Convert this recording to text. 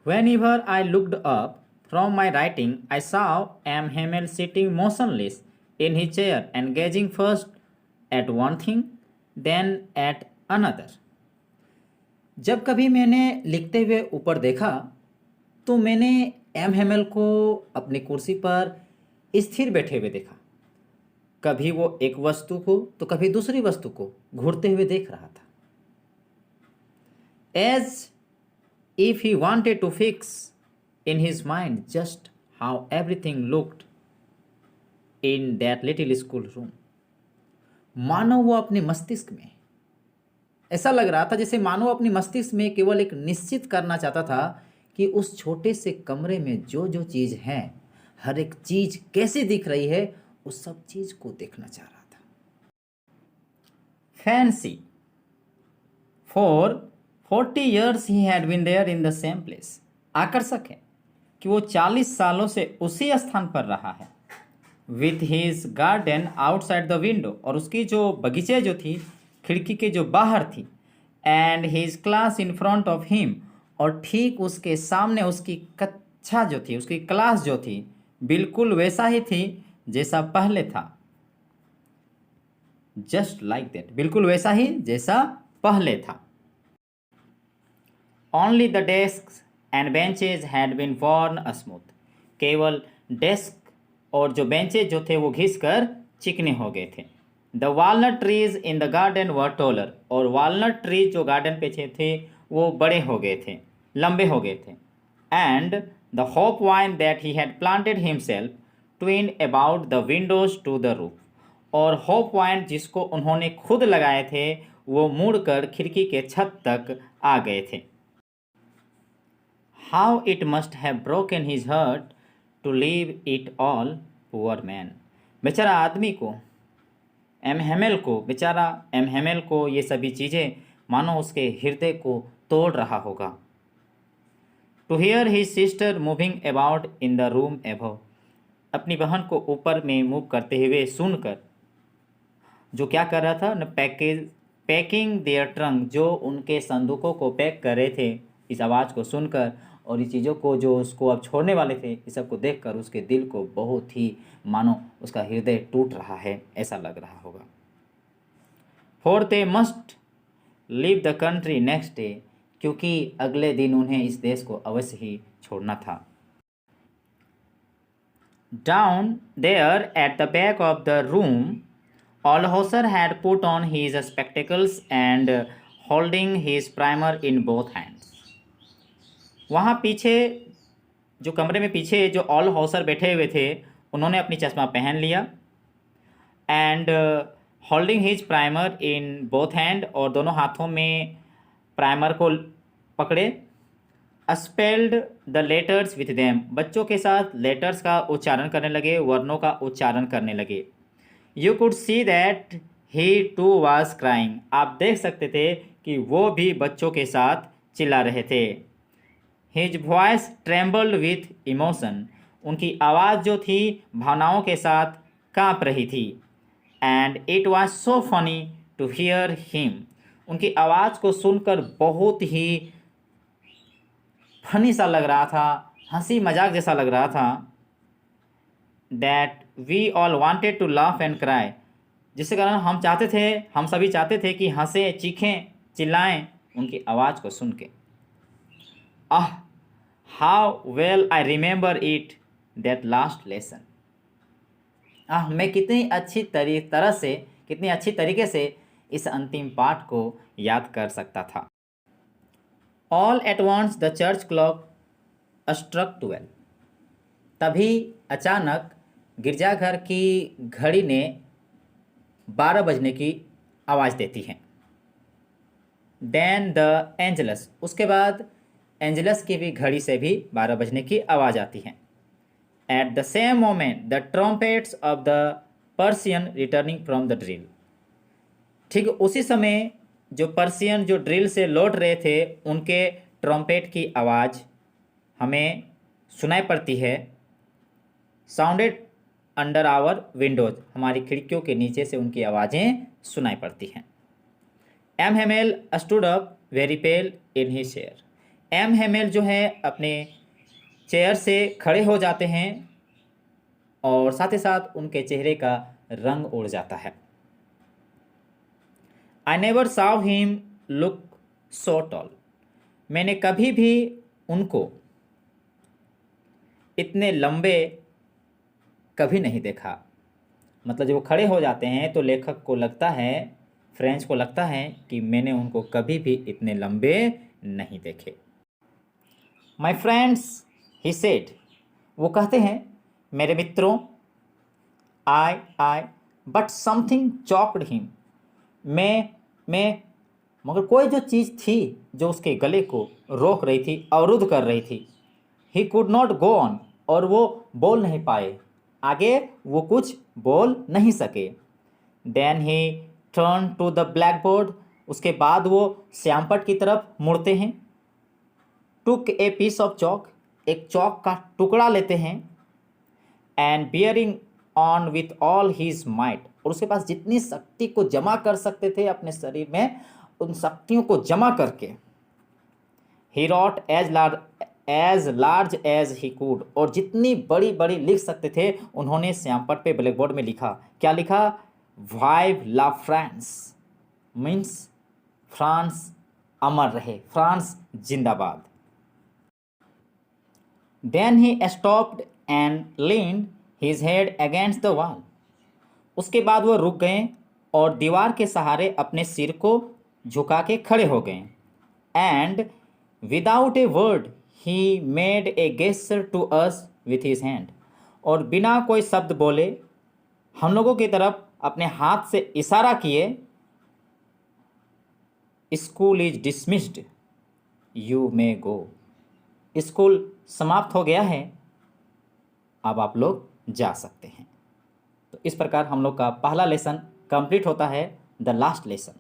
Whenever I looked up from my writing, I saw M. Hamel sitting motionless in his chair and gazing first at one thing, then at another. जब कभी मैंने लिखते हुए ऊपर देखा तो मैंने एम हेमल को अपनी कुर्सी पर स्थिर बैठे हुए देखा। कभी वो एक वस्तु को तो कभी दूसरी वस्तु को घूरते हुए देख रहा था। As if he wanted to fix in his mind just how everything looked in that little school room. मानो वो अपने मस्तिष्क में, ऐसा लग रहा था जैसे मानो अपनी मस्तिष्क में केवल एक निश्चित करना चाहता था कि उस छोटे से कमरे में जो जो चीज़ है, हर एक चीज़ कैसी दिख रही है, उस सब चीज़ को देखना चाह रहा था। Fancy for 40 years he had been there in the same place. आकर्षक है कि वो 40 सालों से उसी स्थान पर रहा है। With his garden outside the window, और उसकी जो बगीचे जो थी खिड़की के जो बाहर थी, and his class in front of him, और ठीक उसके सामने उसकी कक्षा जो थी, उसकी क्लास जो थी बिल्कुल वैसा ही थी जैसा पहले था। Just like that, बिल्कुल वैसा ही जैसा पहले था। Only the desks and benches had been worn smooth. केवल डेस्क और जो बेंचेज जो थे वो घिसकर चिकने हो गए थे। The walnut trees in the garden were taller. और walnut trees जो गार्डन पे थे वो बड़े हो गए थे, लंबे हो गए थे। And the hope vine that he had planted himself twined about the windows to the roof. और होप वाइन जिसको उन्होंने खुद लगाए थे वो मुड़कर खिड़की के छत तक आ गए थे। How it must have broken his heart to leave it all, poor man. बेचारा आदमी को, बेचारा एम हेमेल को ये सभी चीज़ें मानो उसके हृदय को तोड़ रहा होगा। To hear his sister moving about in the room above. अपनी बहन को ऊपर में मूव करते हुए सुनकर, जो क्या कर रहा था न, पैकिंग देयर ट्रंक, जो उनके संदूकों को पैक कर रहे थे। इस आवाज़ को सुनकर और इस चीज़ों को जो उसको अब छोड़ने वाले थे, इस सब को देखकर उसके दिल को बहुत ही मानो उसका हृदय टूट रहा है, ऐसा लग रहा होगा। For they must leave the country next day, क्योंकि अगले दिन उन्हें इस देश को अवश्य ही छोड़ना था। Down there at the back of the room, Olhauser had put on his spectacles and holding his primer in both hands. वहाँ पीछे जो कमरे में पीछे जो ऑल हाउसर बैठे हुए थे उन्होंने अपनी चश्मा पहन लिया and holding his primer in both hand, और दोनों हाथों में प्राइमर को पकड़े। Spelled the letters with them, बच्चों के साथ लेटर्स का उच्चारण करने लगे, वर्णों का उच्चारण करने लगे। You could see that he too was crying, आप देख सकते थे कि वो भी बच्चों के साथ चिल्ला रहे थे। His voice trembled with emotion, उनकी आवाज़ जो थी भावनाओं के साथ काँप रही थी। And it was so funny to hear him, उनकी आवाज़ को सुनकर बहुत ही फनी सा लग रहा था, हंसी मजाक जैसा लग रहा था। That we all wanted to laugh and cry, जिसके कारण हम सभी चाहते थे कि हंसें, चीखें, चिल्लाएं उनकी आवाज़ को सुन के। How well I remember it that last lesson, मैं कितनी अच्छी तरीके से इस अंतिम पाठ को याद कर सकता था। All at once the church clock struck 12, तभी अचानक गिरजाघर की घड़ी ने 12 बजने की आवाज़ देती है। देन द एंजलस, उसके बाद एंजलस की भी घड़ी से भी 12 बजने की आवाज़ आती है। At the same moment the trumpets of the Persian returning from the drill, ठीक उसी समय जो पर्सियन जो ड्रिल से लौट रहे थे उनके ट्रम्पेट की आवाज़ हमें सुनाई पड़ती है। साउंडेड अंडर आवर विंडोज, हमारी खिड़कियों के नीचे से उनकी आवाज़ें सुनाई पड़ती हैं। M Hamel stood up very pale in his chair, M Hamel जो है अपने चेयर से खड़े हो जाते हैं और साथ ही साथ उनके चेहरे का रंग उड़ जाता है। I never saw him look so tall. मैंने कभी भी उनको इतने लंबे कभी नहीं देखा। मतलब जब वो खड़े हो जाते हैं तो लेखक को लगता है, फ्रेंच को लगता है कि मैंने उनको कभी भी इतने लंबे नहीं देखे। माई फ्रेंड्स ही सेड, वो कहते हैं मेरे मित्रों, आई बट समथिंग चॉक्ड हिम, मैं मगर कोई जो चीज़ थी जो उसके गले को रोक रही थी, अवरुद्ध कर रही थी। He could not go on, और वो बोल नहीं पाए, आगे वो कुछ बोल नहीं सके। Then he turn to the blackboard, उसके बाद वो श्यामपट की तरफ मुड़ते हैं। Took a piece of chalk, एक चौक का टुकड़ा लेते हैं। And bearing on with all his might, और उसके पास जितनी शक्ति को जमा कर सकते थे अपने शरीर में, उन शक्तियों को जमा करके ही रॉट एज लार्ज एज ही कुड, और जितनी बड़ी बड़ी लिख सकते थे उन्होंने श्यामपट पे ब्लैक बोर्ड में लिखा। क्या लिखा? Vive la France, means France अमर रहे, फ्रांस जिंदाबाद। Then he stopped and leaned his head against the wall, उसके बाद वो रुक गए और दीवार के सहारे अपने सिर को झुका के खड़े हो गए। And without a word he made a gesture to us with his hand, और बिना कोई शब्द बोले हम लोगों की तरफ अपने हाथ से इशारा किए। School is dismissed, you may go, school समाप्त हो गया है, अब आप लोग जा सकते हैं। तो इस प्रकार हम लोग का पहला लेसन कंप्लीट होता है, द लास्ट लेसन।